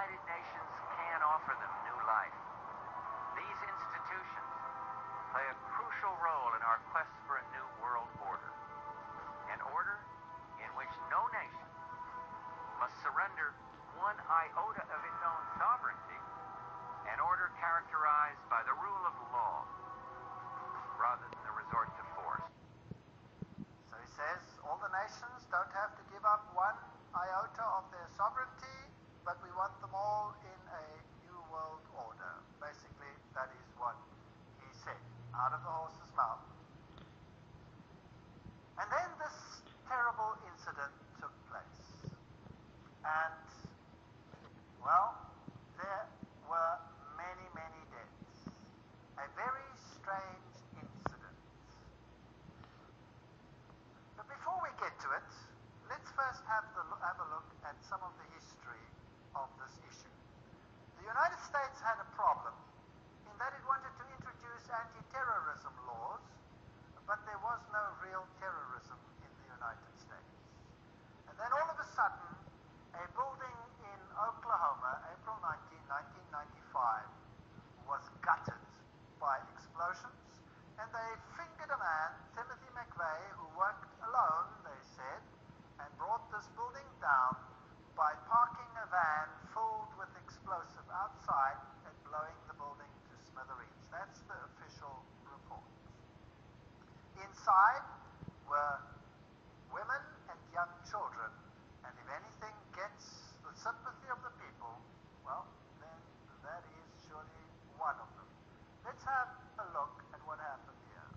United Nations can offer them new life. These institutions play a crucial role in our quest for a new world order. An order in which no nation must surrender one iota of its own sovereignty, an order characterized by the rule of law rather than the resort to force. So he says all the nations don't have to give up one iota of their sovereignty, but we want them all in a new world order. Basically, that is what he said out of the horse's mouth. And then this terrible incident took place. And, well, there were many, many deaths. A very strange incident. But before we get to it, let's first have a look at some of the history of this issue. The United States had a problem in that it wanted to introduce anti-terrorism laws, but there was no real terrorism in the United States. And then all of a sudden, a building in Oklahoma, April 19, 1995, was gutted by explosions, and they fingered a man, Timothy McVeigh, who worked alone, they said, and brought this building down by parking a van filled with explosive outside and blowing the building to smithereens. That's the official report. Inside were women and young children, and if anything gets the sympathy of the people, well, then that is surely one of them. Let's have a look at what happened here.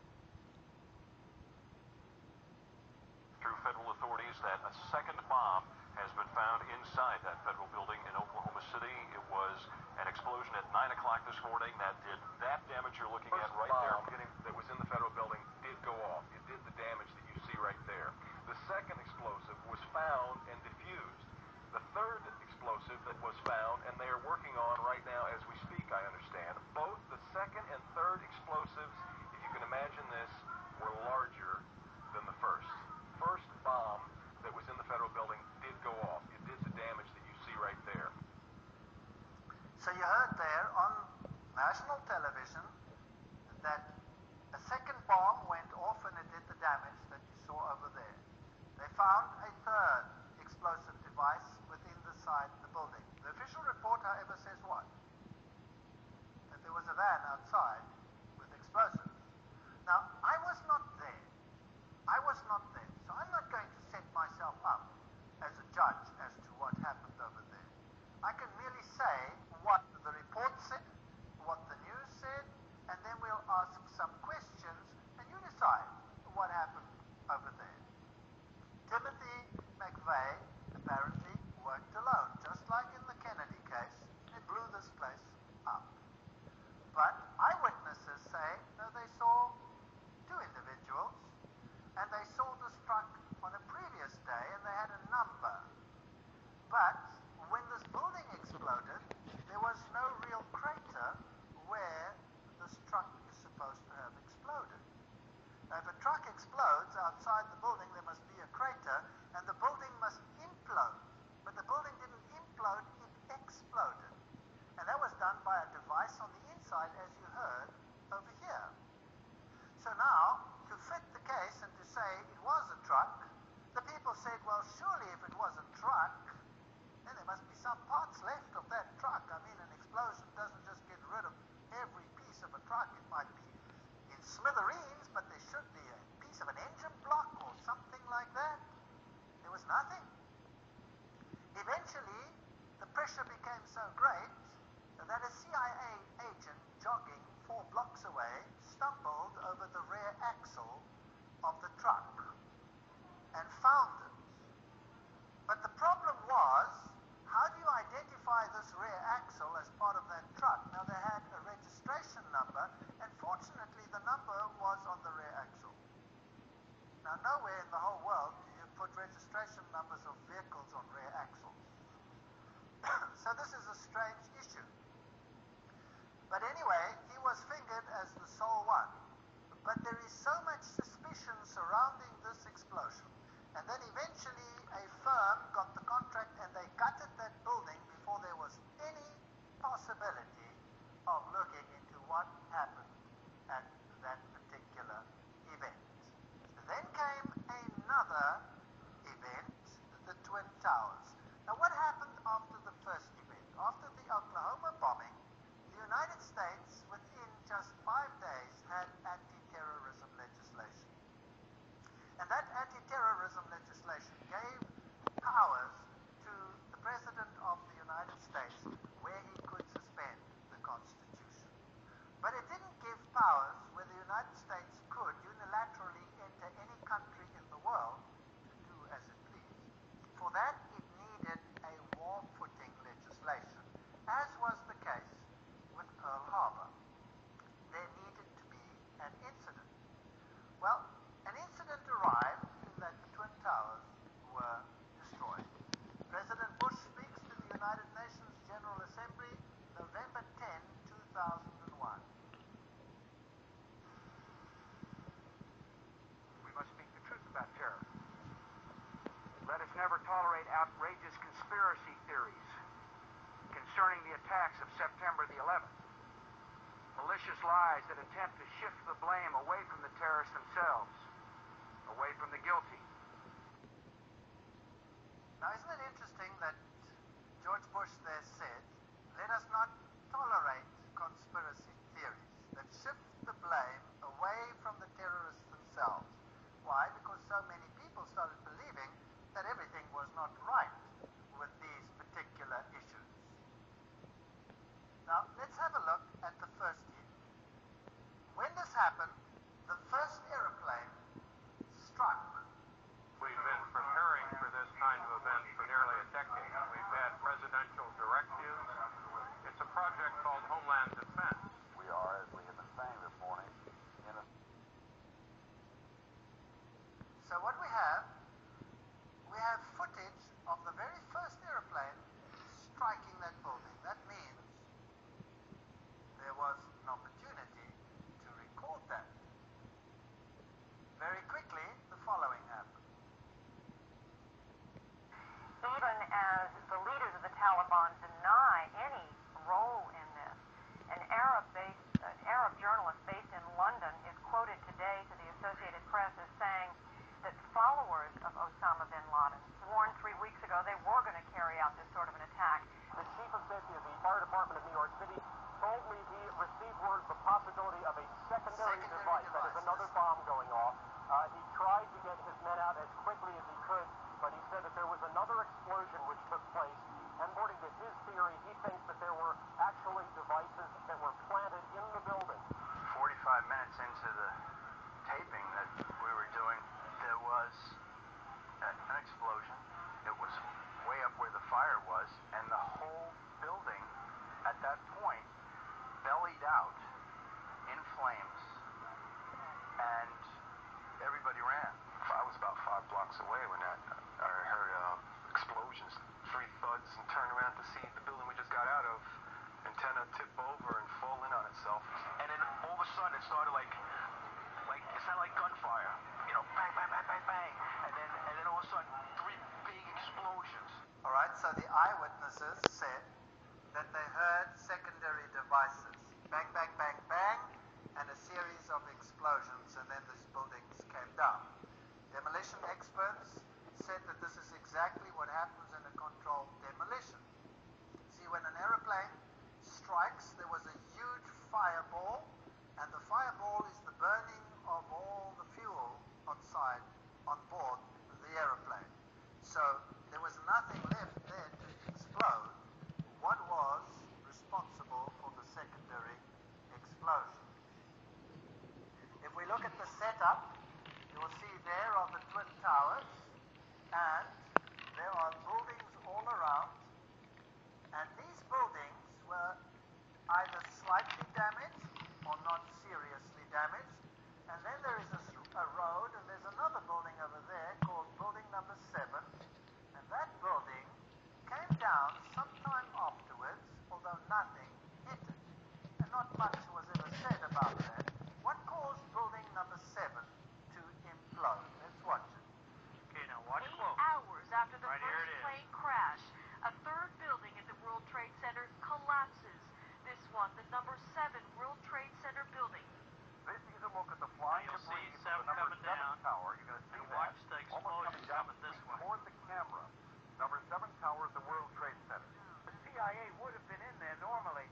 Through federal authorities that a second bomb has been found inside that federal building in Oklahoma City. It was an explosion at 9 o'clock this morning that did that damage you're looking at right there. That was in the federal building did go off. It did the damage that you see right there. The second explosive was found and diffused. The third explosive that was found, and they are working on right now as we speak, I understand, both the second and third explosives, if you can imagine this, were larger than the first. First bomb that was in the federal building did go off. It did the damage that you see right there. So you heard there on national television that a second bomb went off and it did the damage that you saw over there. They found a third explosive device within the side of the building. The official report, however, says what? That there was a van outside with explosives. Now, I was not there. I was not there. So I'm not going to set myself up as a judge as to what happened over there. I can merely say what the report said, what the news said, and then we'll ask some questions, and you decide what happened over there. Timothy McVeigh apparently worked alone, just like in the Kennedy case. They blew this place up. But eyewitnesses say, no, they saw two individuals, and they saw this truck on a previous day, and they had a number. But when this building exploded, there was no real crater where this truck is supposed to have exploded. Now, if a truck explodes outside the building, there must be a crater, and the building must implode. But the building didn't implode, it exploded. And that was done by a device on the inside, as you heard over here. So now, to fit the case and to say it was a truck, the people said, well, surely if it was a truck, then there must be some parts left of that truck. I mean, an explosion doesn't just get rid of every piece of a truck. It might be in smithereens, but there should be a piece of an engine block or something like that. There was nothing. Eventually, the pressure became so great that a CIA agent jogging 4 blocks away stumbled over the rear axle of the truck and found it. But the problem was, how do you identify this rear axle as part of that truck? Now, they had a registration number, and fortunately the number was on the rear axle. Now, nowhere in the whole world do you put registration numbers of vehicles on rear axles. So this is a strange issue. But anyway, he was fingered as the sole one. But there is so much suspicion surrounding this explosion. And then eventually a firm got the contract and they gutted that building before there was 2001. We must speak the truth about terror. Let us never tolerate outrageous conspiracy theories concerning the attacks of September the 11th. Malicious lies that attempt to shift the blame away from the terrorists themselves, away from the guilty. Now, isn't it interesting that George Bush there said, let us not tolerate conspiracy theories that shift the blame away from the terrorists themselves. Why? Because so many people started believing that everything was not right with these particular issues. Now, let's have a look at the first year. When this happened, the first aeroplane struck. We've been preparing for this kind of event for nearly a decade. We've had presidential directives. It's a project called Homeland Defense. We are, as we have been saying this morning, in a... So what we have footage of the very first aeroplane striking that building. That means there was an opportunity to record that. Very quickly, the following happened. Even as the leaders of the Taliban deny any role in this, an Arab journalist based in London is quoted today to the Associated Press as saying that followers of Osama bin Laden warned 3 weeks ago they were going to carry out this sort of an attack. The chief of safety of the fire department of New York City told me he received word of the possibility of a secondary device. That is another bomb going off. He tried to get his men out as quickly as he could, but he said that there was another explosion which took place. And according to his theory, he thinks that there were actually devices that were planted in the building. 45 minutes into the taping that we were doing, there was an explosion. It was way up where the fire was, and the whole building at that point bellied out in flames, and everybody ran. I was about 5 blocks away when I heard explosions, 3 thuds, and turned around to see the building we just got out of, antenna tip over and fall in on itself. And then all of a sudden it started like it sounded like gunfire, bang, bang, bang, bang, bang, and then all of a sudden 3 big explosions. All right, so the eyewitnesses said that they heard secondary devices, bang, bang, bang, bang, and a series of explosions, and then these buildings came down. Demolition experts said that this is exactly what happens in a controlled demolition. See, when an aeroplane strikes, there was a huge fireball, and the fireball is the burning of all the fuel on board the aeroplane. So there was nothing left there to explode. What was responsible for the secondary explosion? If we look at the setup, you will see there are the Twin Towers, and there are buildings all around, and these buildings were either slightly damaged or not seriously damaged. And then there is a road, and there's another building over there called building number 7, and that building came down sometime afterwards, although nothing hit it, and not much was ever said about that. What caused building number 7 to implode? Let's watch it. Okay, now watch 8 close. hours after the Right, here first it is. plane crash, a third building at the World Trade Center collapses. This one, the number 7 World Trade Center building. This is a look at the flying You'll debris see from the 7 number coming 7 down, tower. You're going to see and that. watch the Almost explosion down coming this way. toward the camera. Number 7 tower is the World Trade Center. The CIA would have been in there normally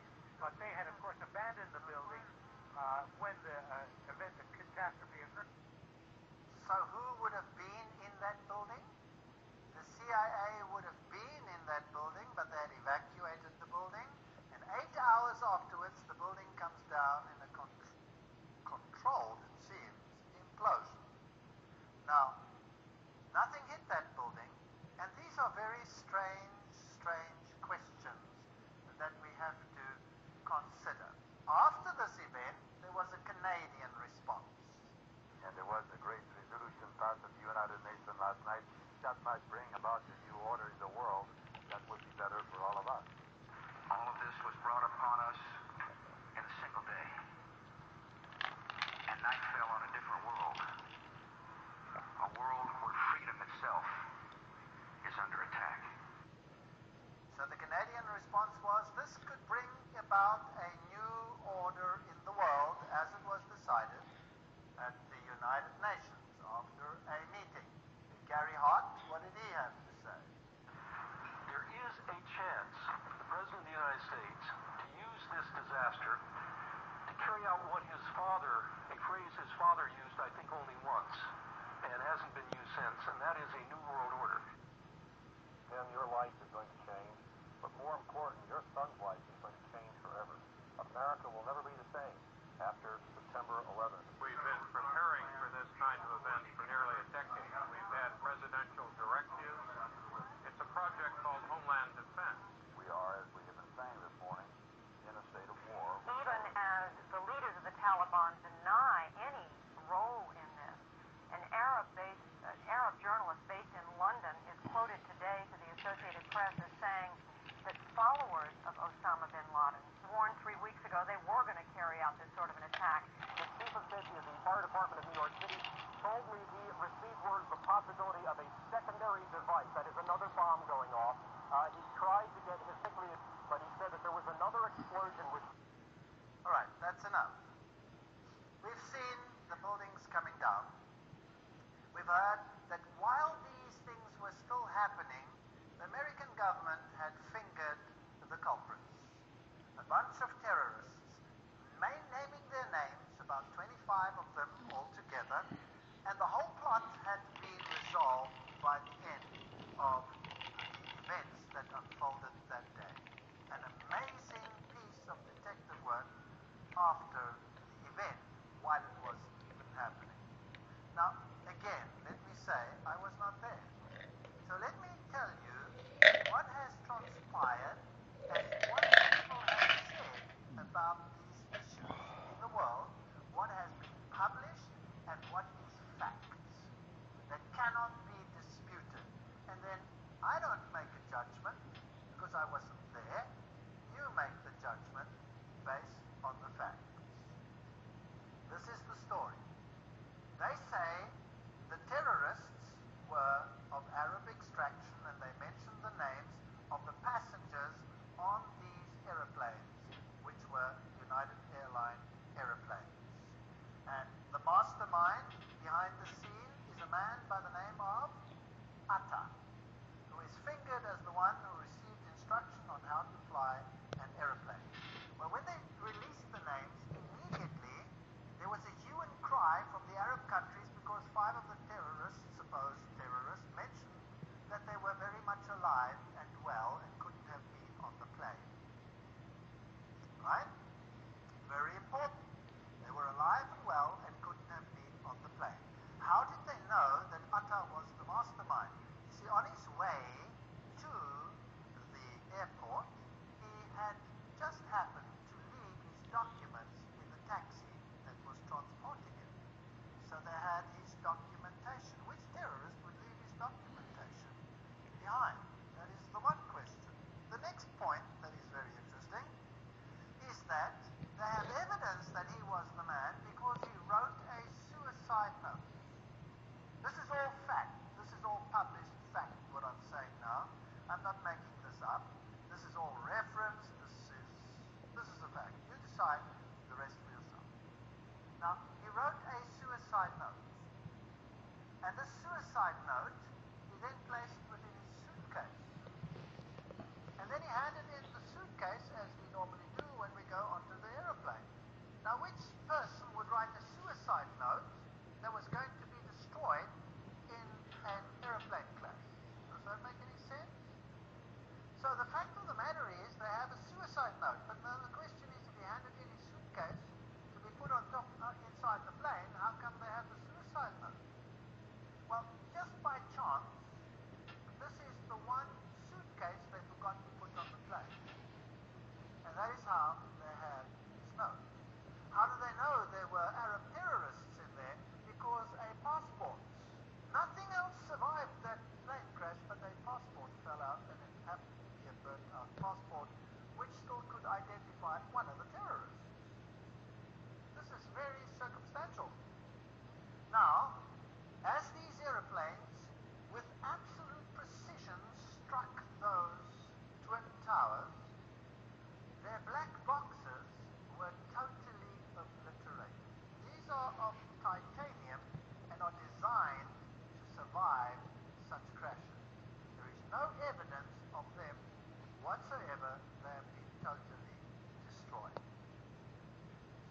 Laden warned 3 weeks ago they were going to carry out this sort of an attack. The chief of safety of the fire department of New York City told me he received word of the possibility of a secondary device, that is another bomb going off. He tried to get his quickly, but he said that there was another explosion which... All right, that's enough. We've seen the buildings coming down. We've heard that while these things were still happening, the American government had fingered the culprits. A bunch of terrorists, naming their names, about 25 of them altogether, and the whole plot had been resolved by the end of the events that unfolded that day. An amazing piece of detective work after the event, while it was even happening. Now, again, let me say, I was not there. So let me tell you what has transpired and what people have said about these issues in the world, what has been published and what is facts that cannot be disputed. And then I don't make a judgment because I wasn't there. You make the judgment based on the facts. This is the story. They say the terrorists were of Arab extraction, and they mentioned the names of the passengers on these aeroplanes, which were United Airlines aeroplanes. And the mastermind behind the scene is a man by the name of Atta, who is fingered as the one who received instruction on how to fly an aeroplane. Well, when they released the names, immediately there was a hue and cry from the Arab countries because 5 of the terrorists, supposed terrorists, mentioned that they were very much alive and well and couldn't have been on the plane. Right? Very important. They were alive and well and couldn't have been on the plane. How did they know that Atta was the mastermind? You see, on his way to the airport, he had just happened to leave his documents in the taxi that was transporting him. So they had his documentation. Which terrorist would leave his documentation behind? That is the one question. The next point that is very interesting is that they have evidence that he was the man because he wrote a suicide note. This is all fact. This is all published fact, what I'm saying now. I'm not making this up. This is all reference. This is a fact. You decide the rest for yourself. Now, he wrote a suicide note. And this suicide note, he then placed within his suitcase. And then he handed in the suitcase, as we normally do when we go onto the aeroplane. Now, which person would write a suicide note that was going to be destroyed in an aeroplane crash? Does that make any sense? So the fact of the matter is they have a suicide note. But now the question is, if he handed in his suitcase to be put on top inside the plane, how come they have the suicide note? Well, just by chance, this is the one suitcase they forgot to put on the plane. And that is how they have his note. How do they know there were Arab terrorists in there? Because a passport. Nothing else survived that plane crash, but a passport fell out, and it happened to be a burnt-out passport, which still could identify one of the terrorists. This is very circumstantial. Now, as these aeroplanes, with absolute precision, struck those twin towers, their black boxes were totally obliterated. These are of titanium and are designed to survive such crashes. There is no evidence of them whatsoever. They have been totally destroyed.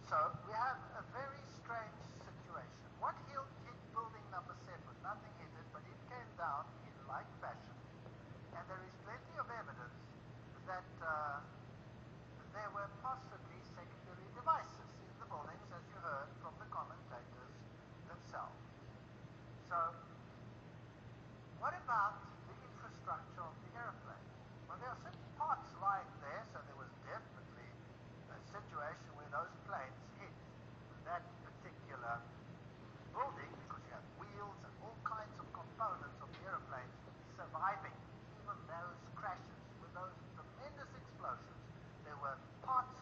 So we have a very strange situation. What hit building number 7? Nothing hit it, but it came down in like fashion. And there is plenty of evidence that there were possibly secondary devices in the buildings, as you heard from the commentators themselves. So, what about the infrastructure of the airplane? Well, there are certain parts lying there, so there was definitely a situation where those planes hit that particular building, because you have wheels and all kinds of components of the airplanes surviving even those crashes with those tremendous explosions. There were parts